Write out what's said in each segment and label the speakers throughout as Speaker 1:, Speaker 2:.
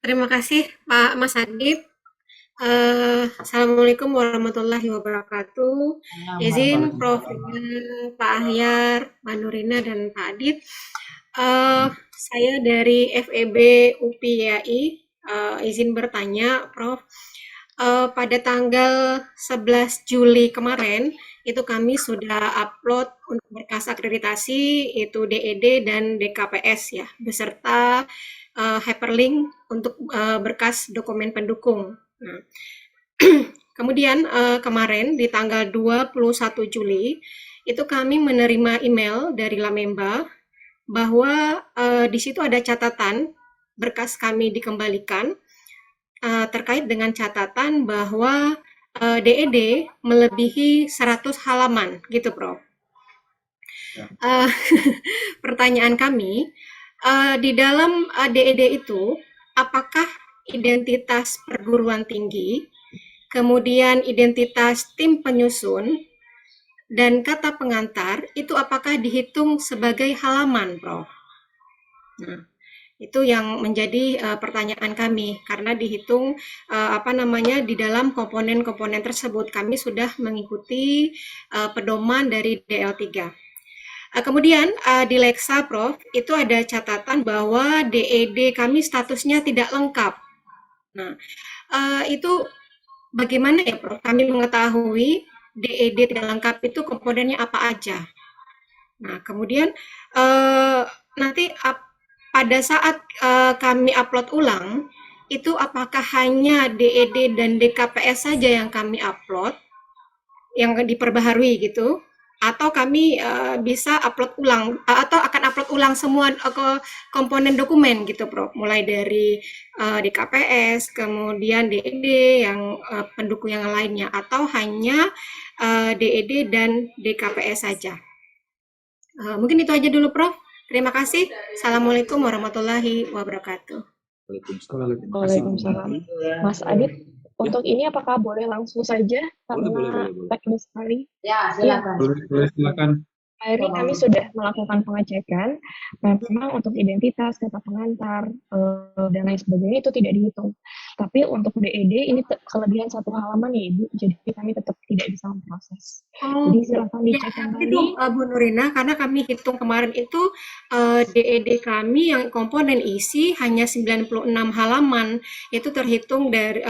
Speaker 1: Terima kasih Pak Mas Adit. Assalamualaikum warahmatullahi wabarakatuh. Izin Prof. Rina, Pak Ahyar, Mbak Nurina, dan Pak Adit. Saya dari FEB UPI, izin bertanya, Prof. Pada tanggal 11 Juli kemarin, itu kami sudah upload untuk berkas akreditasi, itu DED dan DKPS ya, beserta hyperlink untuk berkas dokumen pendukung. Nah, kemudian kemarin di tanggal 21 Juli itu kami menerima email dari Lamemba bahwa di situ ada catatan berkas kami dikembalikan terkait dengan catatan bahwa DED melebihi 100 halaman gitu, Prof. Uh, Pertanyaan kami, di dalam DED itu, apakah identitas perguruan tinggi, kemudian identitas tim penyusun, dan kata pengantar, itu apakah dihitung sebagai halaman, Prof? Nah, itu yang menjadi pertanyaan kami karena dihitung di dalam komponen-komponen tersebut kami sudah mengikuti pedoman dari DL3. Kemudian di Leksa, Prof, itu ada catatan bahwa DED kami statusnya tidak lengkap. Nah, itu bagaimana ya, Prof? Kami mengetahui DED tidak lengkap itu komponennya apa aja. Nah, kemudian nanti pada saat kami upload ulang, itu apakah hanya DED dan DKPS saja yang kami upload, yang diperbaharui gitu, atau kami bisa upload ulang atau akan upload ulang semua ke komponen dokumen gitu, Prof. Mulai dari DKPS, kemudian DED yang pendukung yang lainnya, atau hanya DED dan DKPS saja. Mungkin itu aja dulu, Prof. Terima kasih. Assalamualaikum warahmatullahi wabarakatuh.
Speaker 2: Waalaikumsalam. Mas Adit, untuk ini apakah boleh langsung saja karena teknis sekali?
Speaker 3: Ya, silakan.
Speaker 4: Boleh, silakan.
Speaker 2: Hari kami sudah melakukan pengecekan, memang untuk identitas, kata pengantar, dan lain sebagainya itu tidak dihitung. Tapi untuk DED ini kelebihan 1 halaman ya Ibu, jadi kami tetap tidak bisa memproses. Jadi silakan dicek kembali.
Speaker 1: Itu Bu Nurina, karena kami hitung kemarin itu DED kami yang komponen isi hanya 96 halaman, itu terhitung dari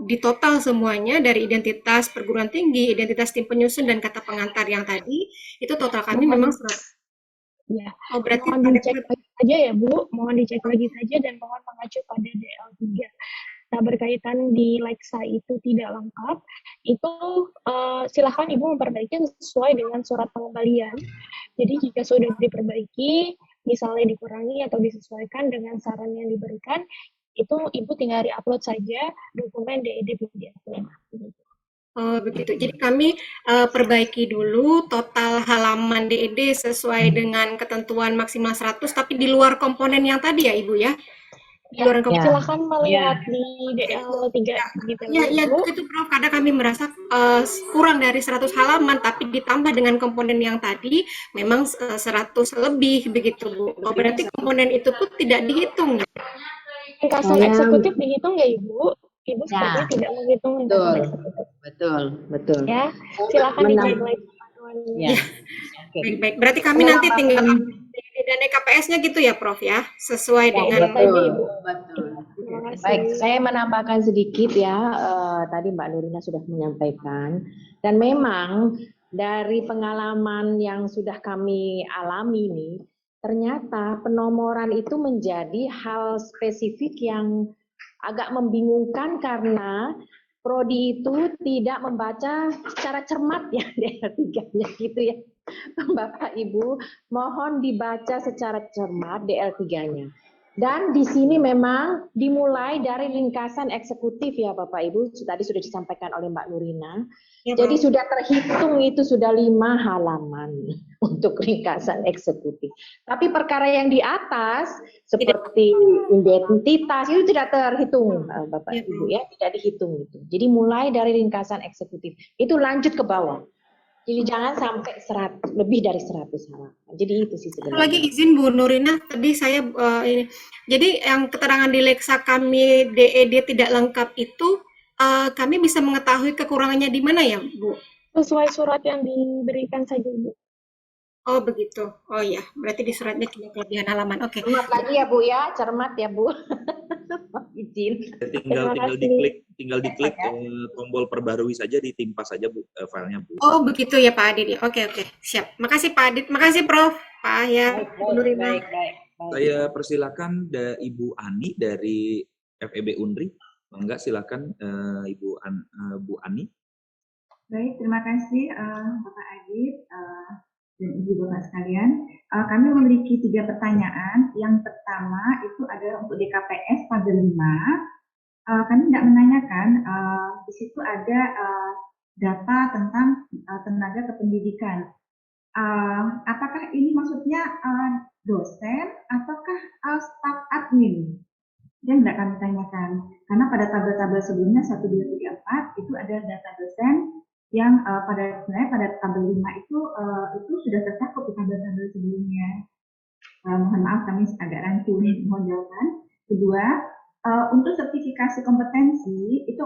Speaker 1: di total semuanya dari identitas perguruan tinggi, identitas tim penyusun dan kata pengantar yang tadi, itu total kami memang 100.
Speaker 2: Ya,
Speaker 1: berarti
Speaker 2: mohon dicek lagi saja ya Bu, mohon dicek lagi saja dan mohon mengacu pada DL3. Nah, berkaitan di Leksa itu tidak lengkap, itu silahkan Ibu memperbaiki sesuai dengan surat pengembalian. Jadi jika sudah diperbaiki, misalnya dikurangi atau disesuaikan dengan saran yang diberikan, itu Ibu tinggal di-upload saja dokumen DED PDF-nya.
Speaker 1: Oh, begitu. Jadi kami perbaiki dulu total halaman DED sesuai dengan ketentuan maksimal 100, tapi di luar komponen yang tadi ya, Ibu ya?
Speaker 2: Di luar komponen. Silahkan melihat di DL3 gitu.
Speaker 1: Ya, itu Prof, kadang kami merasa kurang dari 100 halaman, tapi ditambah dengan komponen yang tadi, memang 100 lebih, begitu Bu. Oh, berarti komponen itu pun tidak dihitung ya?
Speaker 2: Ringkasan eksekutif dihitung nggak Ibu? Ibu sepertinya tidak menghitung ringkasan eksekutif.
Speaker 3: Betul.
Speaker 2: Ya, silakan dicek lagi.
Speaker 3: Ya.
Speaker 1: Baik. Berarti kami nanti tinggal dan KPS-nya gitu ya, Prof ya, sesuai dengan.
Speaker 3: Betul. Baik, saya menambahkan sedikit ya. Tadi Mbak Nurina sudah menyampaikan, dan memang dari pengalaman yang sudah kami alami nih, ternyata penomoran itu menjadi hal spesifik yang agak membingungkan karena prodi itu tidak membaca secara cermat ya DL3-nya gitu ya. Bapak Ibu, mohon dibaca secara cermat DL3-nya. Dan di sini memang dimulai dari ringkasan eksekutif ya Bapak Ibu, tadi sudah disampaikan oleh Mbak Nurina. Ya, jadi sudah terhitung itu sudah 5 halaman untuk ringkasan eksekutif. Tapi perkara yang di atas seperti identitas itu tidak terhitung Bapak Ibu ya, tidak dihitung itu. Jadi mulai dari ringkasan eksekutif itu lanjut ke bawah. Jadi jangan sampai lebih dari 100 halaman. Jadi itu sih
Speaker 1: Satu lagi
Speaker 3: sebenarnya.
Speaker 1: izin Bu Nurina, tadi saya ini. Jadi yang keterangan di Leksa kami DED tidak lengkap itu kami bisa mengetahui kekurangannya di mana ya, Bu?
Speaker 2: Sesuai surat yang diberikan saja, Ibu.
Speaker 1: Oh begitu. Oh ya, berarti di suratnya tidak kelebihan halaman. Oke.
Speaker 3: Cermat lagi ya Bu ya, cermat ya Bu. Izin.
Speaker 4: Tinggal diklik tombol perbarui saja, ditimpa saja Bu filenya Bu.
Speaker 1: Oh begitu ya Pak Adit. Oke, siap. Makasih Pak Adit. Makasih Prof. Pak Ahyar. Bu Nurina.
Speaker 3: Baik.
Speaker 4: Saya persilakan Ibu Ani dari FEB Unri. Enggak, silakan Bu Ani.
Speaker 5: Baik, terima kasih Bapak Adit dan Ibu Bapak sekalian. Kami memiliki 3 pertanyaan. Yang pertama itu adalah untuk DKPS tabel 5. Kami tidak menanyakan, di situ ada data tentang tenaga kependidikan. Apakah ini maksudnya dosen ataukah staf admin? Yang tidak kami tanyakan. Karena pada tabel-tabel sebelumnya 1, 2, 3, 4 itu ada data dosen yang sebenarnya pada tabel 5 itu sudah tercakup di tabel-tabel sebelumnya. Mohon maaf kami agak rancu mohon jawaban. Kedua, untuk sertifikasi kompetensi itu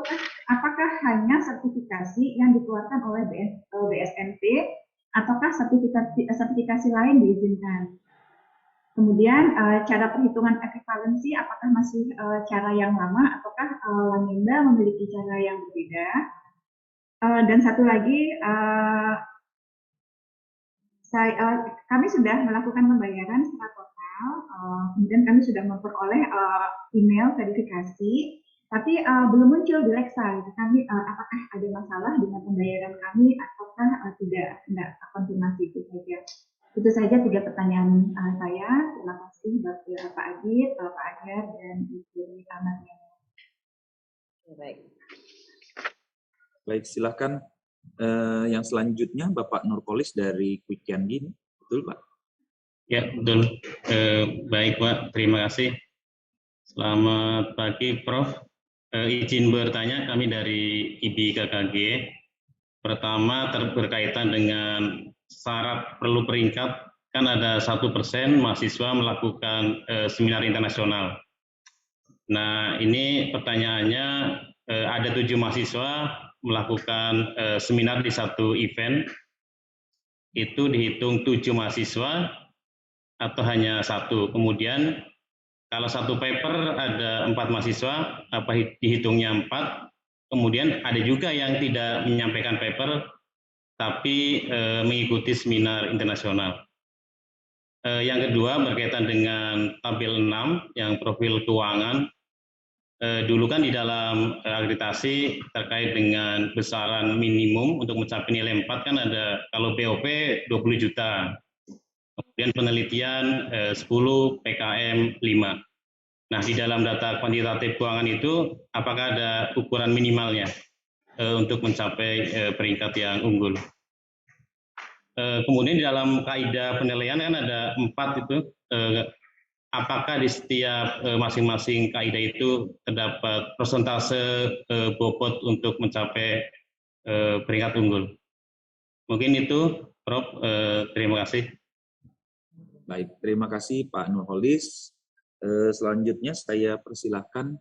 Speaker 5: apakah hanya sertifikasi yang dikeluarkan oleh BSNP ataukah sertifikasi lain diizinkan? Kemudian cara perhitungan ekivalensi apakah masih cara yang lama ataukah Lamenda memiliki cara yang berbeda? Dan satu lagi, kami sudah melakukan pembayaran secara total, kemudian kami sudah memperoleh email verifikasi, tapi belum muncul di Leksa. Kami apakah ada masalah dengan pembayaran kami ataukah tidak konfirmasi itu saja. Itu saja 3 pertanyaan saya. Terima kasih Pak Adit, Pak Ahyar, dan Ibu Amarnya.
Speaker 4: Baik, silakan yang selanjutnya Bapak Nurkolis dari Quick Yandi. Betul Pak?
Speaker 6: Ya, betul. Baik Pak, terima kasih. Selamat pagi Prof. Izin bertanya, kami dari IBI KKG. Pertama berkaitan dengan syarat perlu peringkat, kan ada 1% mahasiswa melakukan seminar internasional. Nah, ini pertanyaannya, ada 7 mahasiswa melakukan seminar di satu event, itu dihitung 7 mahasiswa atau hanya 1? Kemudian kalau satu paper ada 4 mahasiswa, apa dihitungnya 4? Kemudian ada juga yang tidak menyampaikan paper, tapi mengikuti seminar internasional. Yang kedua berkaitan dengan tabel 6 yang profil keuangan. Dulu kan di dalam akreditasi terkait dengan besaran minimum untuk mencapai nilai 4 kan ada, kalau BOP 20 juta, kemudian penelitian 10, PKM 5. Nah, di dalam data kuantitatif keuangan itu, apakah ada ukuran minimalnya untuk mencapai peringkat yang unggul? Kemudian di dalam kaidah penilaian kan ada 4 itu, apakah di setiap masing-masing kaidah itu terdapat persentase bobot untuk mencapai peringkat unggul? Mungkin itu, Prof. Terima kasih.
Speaker 4: Baik, terima kasih Pak Nurholis. Selanjutnya saya persilahkan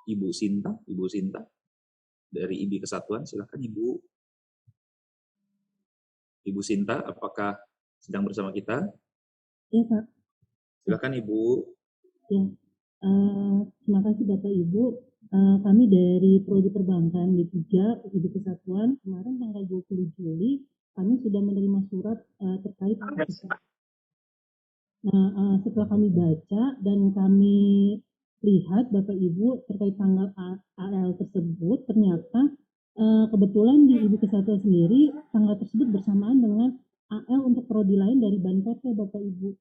Speaker 4: Ibu Sinta dari IBI Kesatuan. Silakan Ibu Sinta, apakah sedang bersama kita?
Speaker 7: Ya Pak.
Speaker 4: Silakan Ibu.
Speaker 7: Ya, terima kasih Bapak Ibu. Kami dari Prodi Perbankan D3 IBI Kesatuan kemarin tanggal 20 Juli kami sudah menerima surat terkait. Nah, setelah kami baca dan kami lihat Bapak Ibu terkait tanggal AL tersebut, ternyata kebetulan di IBI Kesatuan sendiri tanggal tersebut bersamaan dengan AL untuk prodi lain dari BANPT Bapak Ibu.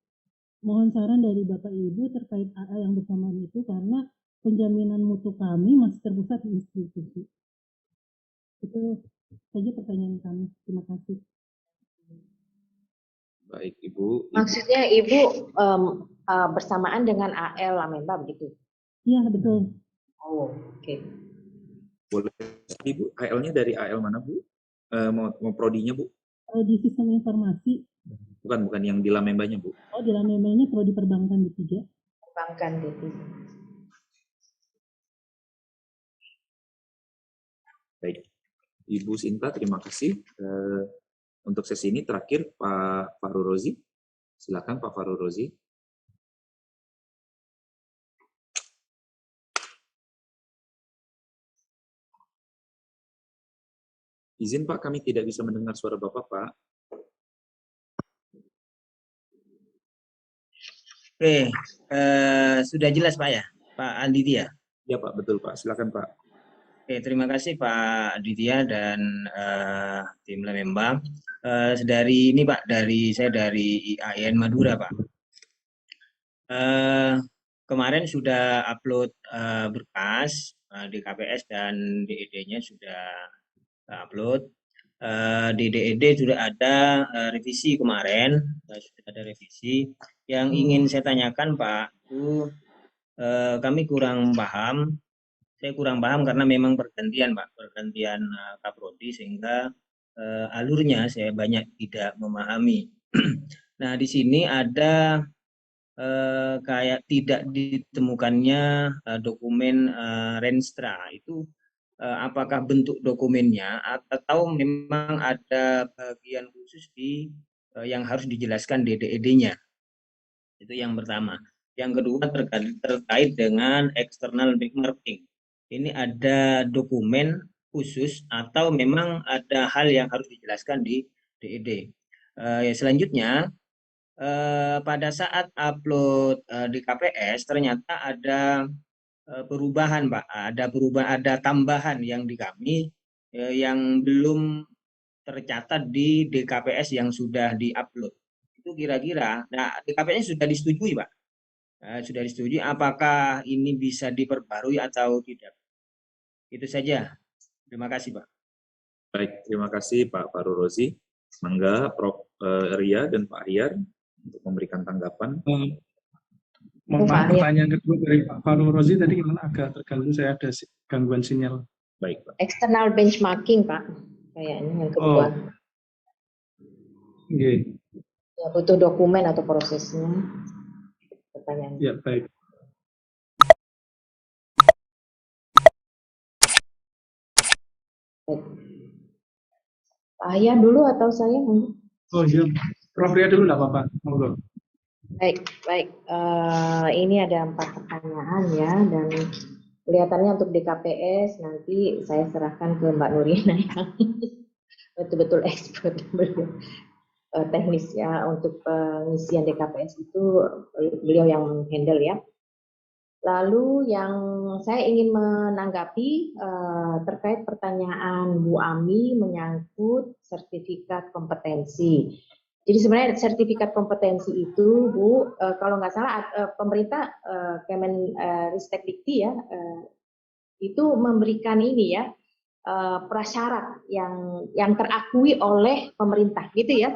Speaker 7: Mohon saran dari Bapak Ibu terkait AL yang bersamaan itu karena penjaminan mutu kami masih terpusat di institusi. Itu saja pertanyaan kami. Terima kasih.
Speaker 4: Baik, Ibu.
Speaker 3: Maksudnya Ibu bersamaan dengan AL Lamemba begitu?
Speaker 7: Iya, betul.
Speaker 3: Oh, oke.
Speaker 4: Boleh Ibu, AL-nya dari AL mana Bu? Mau prodinya Bu?
Speaker 7: di sistem informasi.
Speaker 4: Bukan yang di Lamembanya, Bu.
Speaker 7: Oh, di Lamembanya prodi perbankan D3.
Speaker 3: Perbankan D3.
Speaker 4: Baik, Ibu Sinta, terima kasih. Untuk sesi ini terakhir Pak Fahru Rozi. Silakan Pak Fahru Rozi. Izin Pak, kami tidak bisa mendengar suara Bapak, Pak.
Speaker 8: Oke, sudah jelas Pak ya, Pak Aditya?
Speaker 4: Ya Pak, betul Pak. Silakan Pak.
Speaker 8: Oke, terima kasih Pak Aditya dan tim Lamembang. Dari ini Pak, saya dari IAIN Madura Pak. Kemarin sudah upload berkas di KPS dan DED-nya sudah upload. Di DED sudah ada revisi kemarin, sudah ada revisi. Yang ingin saya tanyakan Pak, itu kami kurang paham. Saya kurang paham karena memang pergantian Pak, pergantian Kaprodi sehingga alurnya saya banyak tidak memahami. Nah di sini ada kayak tidak ditemukannya dokumen Renstra itu. Apakah bentuk dokumennya atau memang ada bagian khusus yang harus dijelaskan DED-nya. Itu yang pertama. Yang kedua terkait dengan external benchmarking. Ini ada dokumen khusus atau memang ada hal yang harus dijelaskan di DED. Selanjutnya, pada saat upload di KPS ternyata ada perubahan Pak, ada tambahan yang di kami yang belum tercatat di DKPS yang sudah diupload. Itu kira-kira, nah DKPS sudah disetujui Pak, sudah disetujui. Apakah ini bisa diperbarui atau tidak? Itu saja. Terima kasih Pak.
Speaker 4: Baik, terima kasih Pak Fahru Rozi. Mangga Prof. Ria dan Pak Ahyar untuk memberikan tanggapan.
Speaker 9: Mohon maaf, pertanyaan kedua dari Pak Fahru Rozi tadi gimana, agak terganggu, saya ada gangguan sinyal.
Speaker 4: Baik, Pak.
Speaker 3: External benchmarking, Pak. Kayaknya yang kedua.
Speaker 9: Okay.
Speaker 3: Ya, butuh dokumen atau prosesnya. Pertanyaan.
Speaker 9: Ya, baik.
Speaker 3: Baik. Pak Ayah dulu atau saya?
Speaker 9: Oh iya, Prof. Ria dulu nggak apa-apa. Monggo.
Speaker 3: Baik, baik. Ini ada 4 pertanyaan ya, dan kelihatannya untuk DKPS nanti saya serahkan ke Mbak Nurina yang betul-betul expert teknis ya, untuk pengisian DKPS itu beliau yang menghandle ya. Lalu yang saya ingin menanggapi terkait pertanyaan Bu Ami menyangkut sertifikat kompetensi. Jadi sebenarnya sertifikat kompetensi itu, Bu, kalau nggak salah pemerintah Kemenristek-Dikti ya, itu memberikan ini ya, prasyarat yang terakui oleh pemerintah, gitu ya.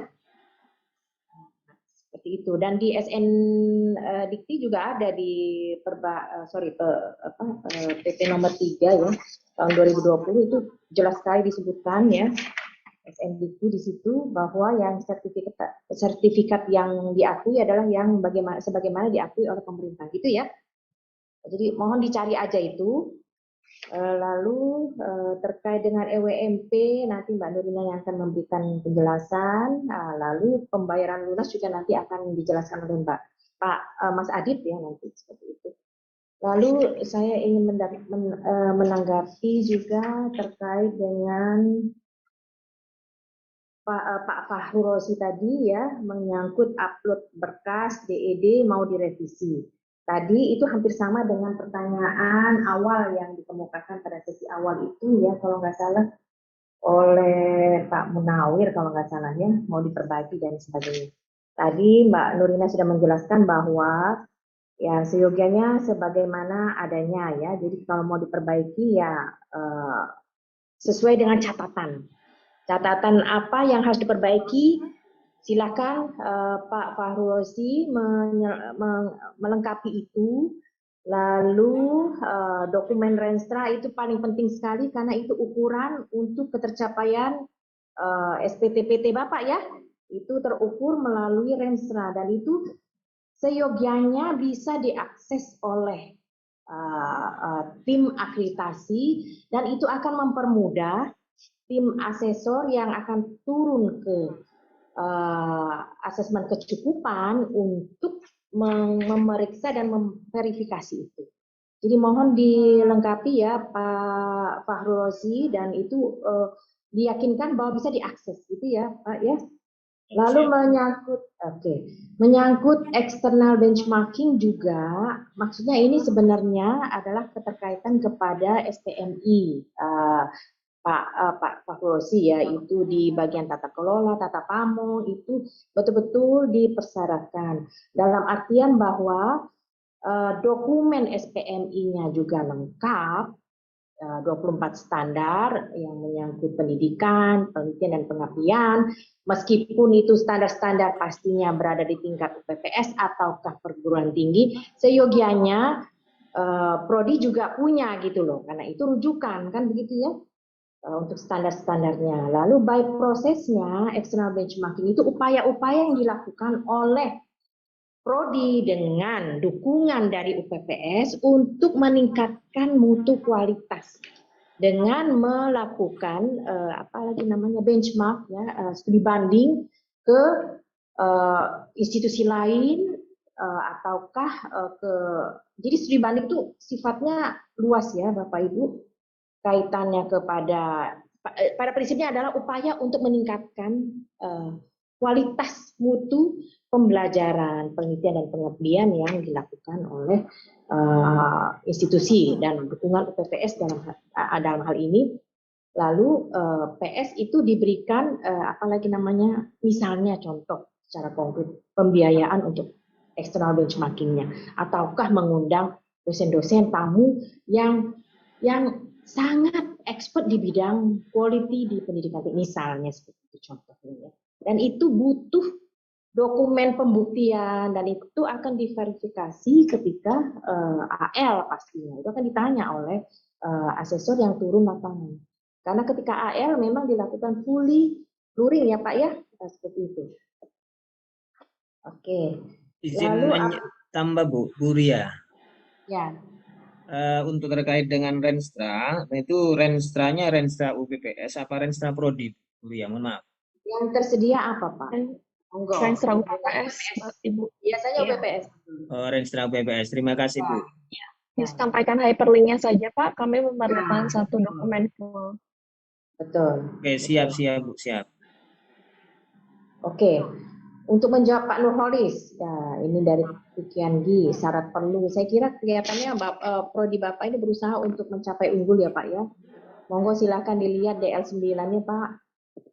Speaker 3: Seperti itu. Dan di SN Dikti juga ada di PP nomor 3 ya, tahun 2020 itu jelas sekali disebutkan ya. SNDQ di situ bahwa yang sertifikat yang diakui adalah yang sebagaimana diakui oleh pemerintah, gitu ya. Jadi mohon dicari aja itu. Lalu terkait dengan EWMP nanti Mbak Nurina yang akan memberikan penjelasan. Lalu pembayaran lunas juga nanti akan dijelaskan oleh Mas Adit ya nanti, seperti itu. Lalu saya ingin menanggapi juga terkait dengan Pak Fahru Rozi tadi ya, menyangkut upload berkas DED mau direvisi. Tadi itu hampir sama dengan pertanyaan awal yang dikemukakan pada sesi awal itu ya, kalau nggak salah oleh Pak Munawir kalau nggak salah ya, mau diperbaiki dan sebagainya. Tadi Mbak Nurina sudah menjelaskan bahwa ya seyogianya sebagaimana adanya ya, jadi kalau mau diperbaiki ya sesuai dengan catatan. Catatan apa yang harus diperbaiki? Silakan Pak Fahru Rozi melengkapi itu. Lalu dokumen Renstra itu paling penting sekali karena itu ukuran untuk ketercapaian SPTPT Bapak ya, itu terukur melalui Renstra dan itu seyogianya bisa diakses oleh tim akreditasi dan itu akan mempermudah tim asesor yang akan turun ke asesmen kecukupan untuk memeriksa dan memverifikasi itu. Jadi mohon dilengkapi ya Pak Fahrul Rozi dan itu diyakinkan bahwa bisa diakses gitu ya Pak ya. Lalu menyangkut external benchmarking juga, maksudnya ini sebenarnya adalah keterkaitan kepada SPMI Pak Rosi ya, itu di bagian tata kelola, tata pamong itu betul-betul dipersyaratkan dalam artian bahwa dokumen SPMI-nya juga lengkap, 24 standar yang menyangkut pendidikan, penelitian dan pengabdian, meskipun itu standar-standar pastinya berada di tingkat UPPS ataukah perguruan tinggi, seyogianya prodi juga punya gitu loh, karena itu rujukan kan begitu ya untuk standar-standarnya. Lalu by prosesnya external benchmarking itu upaya-upaya yang dilakukan oleh prodi dengan dukungan dari UPPS untuk meningkatkan mutu kualitas dengan melakukan benchmark ya, studi banding ke institusi lain ataukah jadi studi banding itu sifatnya luas ya Bapak Ibu, kaitannya pada prinsipnya adalah upaya untuk meningkatkan kualitas mutu pembelajaran, penelitian dan pengabdian yang dilakukan oleh institusi dan dukungan UPPS dalam hal ini. Lalu PS itu diberikan misalnya contoh secara konkret pembiayaan untuk external benchmarkingnya, ataukah mengundang dosen-dosen tamu yang sangat expert di bidang quality di pendidikan misalnya seperti itu contohnya. Dan itu butuh dokumen pembuktian dan itu akan diverifikasi ketika AL pastinya. Itu akan ditanya oleh asesor yang turun lapangan. Karena ketika AL memang dilakukan fully luring ya Pak ya, seperti itu. Oke.
Speaker 8: Izin tambah Bu Ria.
Speaker 3: Ya.
Speaker 8: Untuk terkait dengan Renstra, itu Renstranya Renstra UPPS apa Renstra Prodi Bu Ria? Mohon maaf.
Speaker 3: Yang tersedia apa Pak?
Speaker 2: Renstra UPPS, Ibu.
Speaker 3: Biasanya UPPS.
Speaker 8: Renstra UPPS. Terima kasih Bu.
Speaker 2: Ya. Disampaikan hyperlinknya saja Pak. Kami memerlukan satu dokumen full.
Speaker 3: Betul.
Speaker 8: Oke, siap Bu, siap.
Speaker 3: Oke. Untuk menjawab Pak Nurholis, ya ini dari Kiangi, syarat perlu. Saya kira kelihatannya prodi Bapak ini berusaha untuk mencapai unggul ya Pak ya. Monggo silakan dilihat DL9-nya Pak.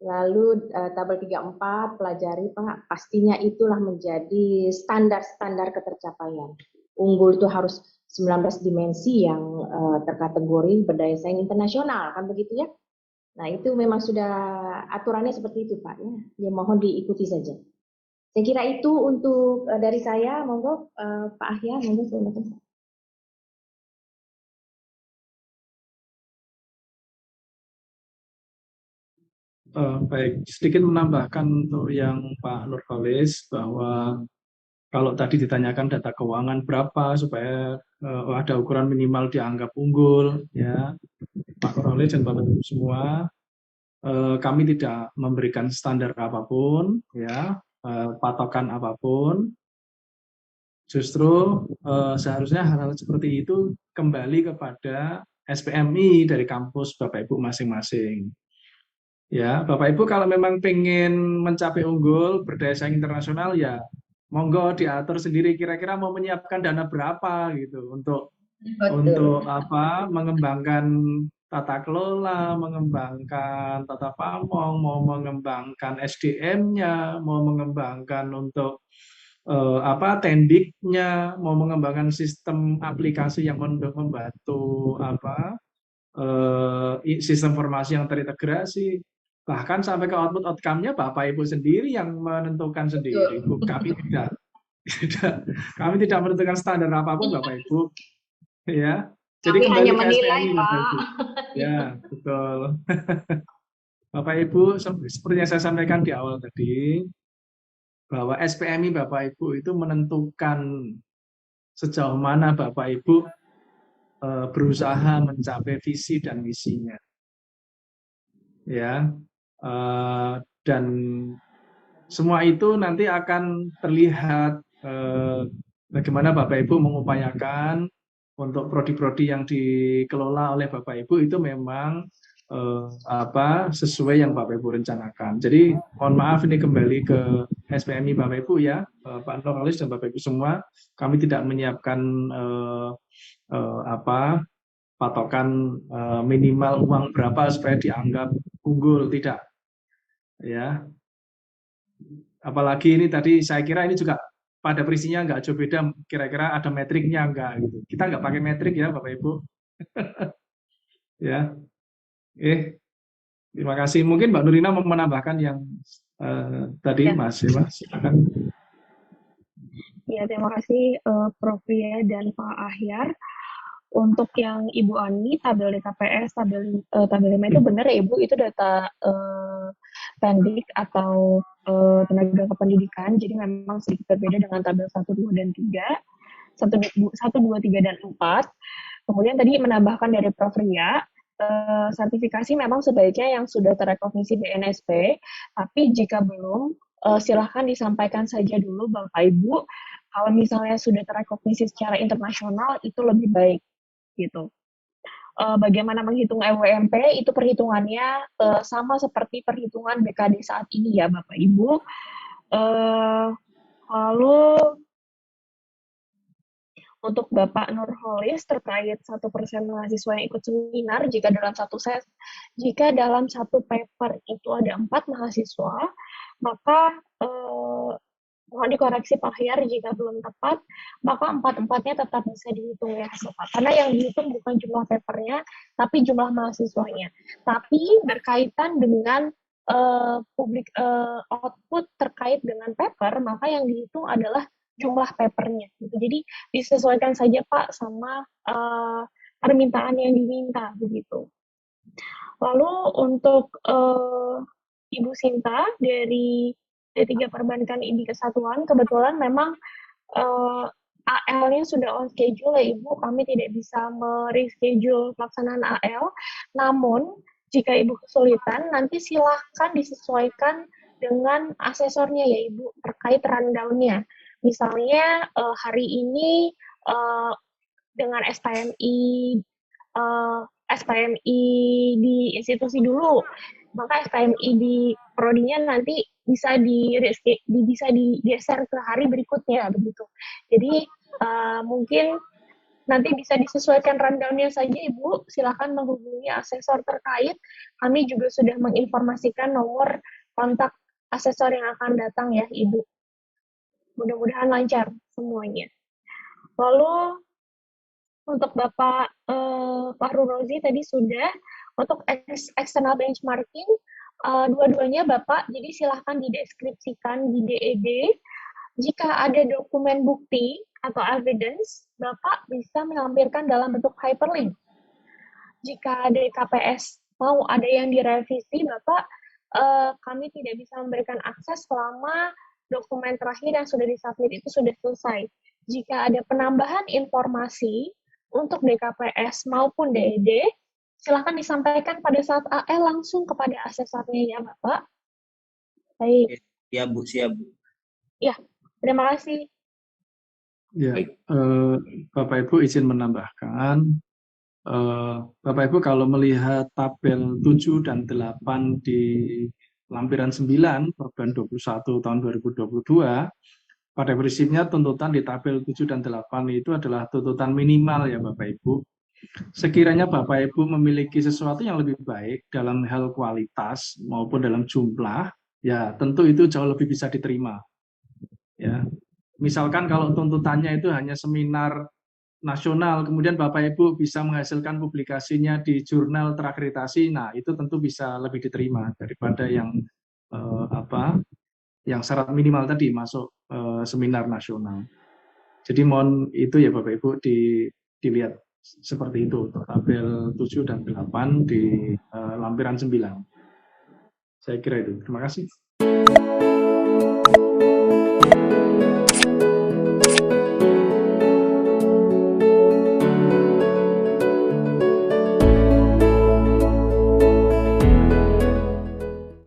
Speaker 3: Lalu tabel 34 pelajari Pak. Pastinya itulah menjadi standar-standar ketercapaian. Unggul itu harus 19 dimensi yang terkategori berdaya saing internasional kan begitu ya. Nah itu memang sudah aturannya seperti itu Pak ya. Ya mohon diikuti saja. Saya kira itu untuk dari saya, monggo Pak Ahya, monggo silakan.
Speaker 9: Baik, sedikit menambahkan untuk yang Pak Nurholis bahwa kalau tadi ditanyakan data keuangan berapa supaya ada ukuran minimal dianggap unggul, ya Pak Nurholis dan Bapak Ibu semua, kami tidak memberikan standar apapun, ya. Patokan apapun, justru seharusnya hal-hal seperti itu kembali kepada SPMI dari kampus Bapak Ibu masing-masing. Ya, Bapak Ibu kalau memang pengen mencapai unggul berdaya saing internasional ya monggo diatur sendiri kira-kira mau menyiapkan dana berapa gitu untuk mengembangkan tata kelola, mengembangkan tata pamong, mau mengembangkan SDM-nya, mau mengembangkan untuk tendiknya, mau mengembangkan sistem aplikasi yang untuk membantu sistem informasi yang terintegrasi, bahkan sampai ke output outcome-nya Bapak Ibu sendiri yang menentukan sendiri. Kami tidak menentukan standar apapun Bapak Ibu, ya. Jadi
Speaker 3: kami
Speaker 9: kembali
Speaker 3: hanya
Speaker 9: ke
Speaker 3: menilai
Speaker 9: SPMI,
Speaker 3: Pak.
Speaker 9: Ya betul. Bapak Ibu, seperti yang saya sampaikan di awal tadi, bahwa SPMI Bapak Ibu itu menentukan sejauh mana Bapak Ibu berusaha mencapai visi dan misinya, ya. Dan semua itu nanti akan terlihat bagaimana Bapak Ibu mengupayakan untuk prodi-prodi yang dikelola oleh Bapak Ibu itu memang sesuai yang Bapak Ibu rencanakan. Jadi mohon maaf ini kembali ke SPMI Bapak Ibu ya, Pak Nurholis dan Bapak Ibu semua, kami tidak menyiapkan patokan minimal uang berapa supaya dianggap unggul, tidak, ya. Apalagi ini tadi saya kira ini juga pada peristinya nggak jauh beda, kira-kira ada metriknya enggak gitu. Kita nggak pakai metrik ya Bapak Ibu. Ya. Terima kasih. Mungkin Mbak Nurina mau menambahkan yang tadi
Speaker 2: Ya.
Speaker 9: Mas Ewa, silakan.
Speaker 2: Ya, terima kasih Prof. Ria dan Pak Ahyar. Untuk yang Ibu Ani, tabel DKPS, tabel 5 itu benar ya Ibu, itu data pendik atau tenaga kependidikan, jadi memang sedikit berbeda dengan tabel 1, 2, dan 3. 1, 2, 3, dan 4. Kemudian tadi menambahkan dari Prof. Ria, sertifikasi memang sebaiknya yang sudah terrekognisi BNSP, tapi jika belum, silahkan disampaikan saja dulu Bapak Ibu. Kalau misalnya sudah terrekognisi secara internasional, itu lebih baik gitu. Bagaimana menghitung EWMP, itu perhitungannya sama seperti perhitungan BKD saat ini ya Bapak Ibu. Lalu untuk Bapak Nurholis terkait 1% mahasiswa yang ikut seminar, jika dalam satu paper itu ada 4 mahasiswa, maka mohon dikoreksi Pak Hyar jika belum tepat, maka 4-4-nya tetap bisa dihitung ya sobat. Karena yang dihitung bukan jumlah papernya, tapi jumlah mahasiswanya. Tapi berkaitan dengan output terkait dengan paper, maka yang dihitung adalah jumlah papernya. Gitu. Jadi disesuaikan saja Pak sama permintaan yang diminta begitu. Lalu untuk Ibu Sinta dari D3 Perbankan IB Kesatuan, kebetulan memang AL-nya sudah on schedule ya Ibu, kami tidak bisa mereschedule pelaksanaan AL, namun jika Ibu kesulitan, nanti silahkan disesuaikan dengan asesornya ya Ibu, terkait rundown-nya. Misalnya hari ini dengan SPMI di institusi dulu, maka SPMI di prodinya nanti bisa digeser ke hari berikutnya begitu. Jadi mungkin nanti bisa disesuaikan rundown-nya saja Ibu, silakan menghubungi asesor terkait. Kami juga sudah menginformasikan nomor kontak asesor yang akan datang ya Ibu. Mudah-mudahan lancar semuanya. Lalu untuk Bapak Fahru Rozi tadi sudah, untuk external benchmarking, dua-duanya Bapak, jadi silahkan dideskripsikan di DED. Jika ada dokumen bukti atau evidence, Bapak bisa melampirkan dalam bentuk hyperlink. Jika DKPS mau ada yang direvisi, Bapak, kami tidak bisa memberikan akses selama dokumen terakhir yang sudah disubmit itu sudah selesai. Jika ada penambahan informasi untuk DKPS maupun DED, silakan disampaikan pada saat AL langsung kepada asesornya ya Bapak. Baik.
Speaker 8: Ya Bu, siap Bu.
Speaker 2: Ya, terima kasih.
Speaker 9: Ya, Bapak Ibu izin menambahkan, Bapak Ibu kalau melihat tabel 7 dan 8 di lampiran 9 Perban 21 tahun 2022, pada prinsipnya tuntutan di tabel 7 dan 8 itu adalah tuntutan minimal ya Bapak Ibu. Sekiranya Bapak Ibu memiliki sesuatu yang lebih baik dalam hal kualitas maupun dalam jumlah, ya tentu itu jauh lebih bisa diterima. Ya. Misalkan kalau tuntutannya itu hanya seminar nasional, kemudian Bapak Ibu bisa menghasilkan publikasinya di jurnal terakreditasi, nah itu tentu bisa lebih diterima daripada yang yang syarat minimal tadi masuk seminar nasional. Jadi mohon itu ya Bapak Ibu dilihat seperti itu untuk tabel 7 dan 8 di lampiran 9. Saya kira itu. Terima kasih.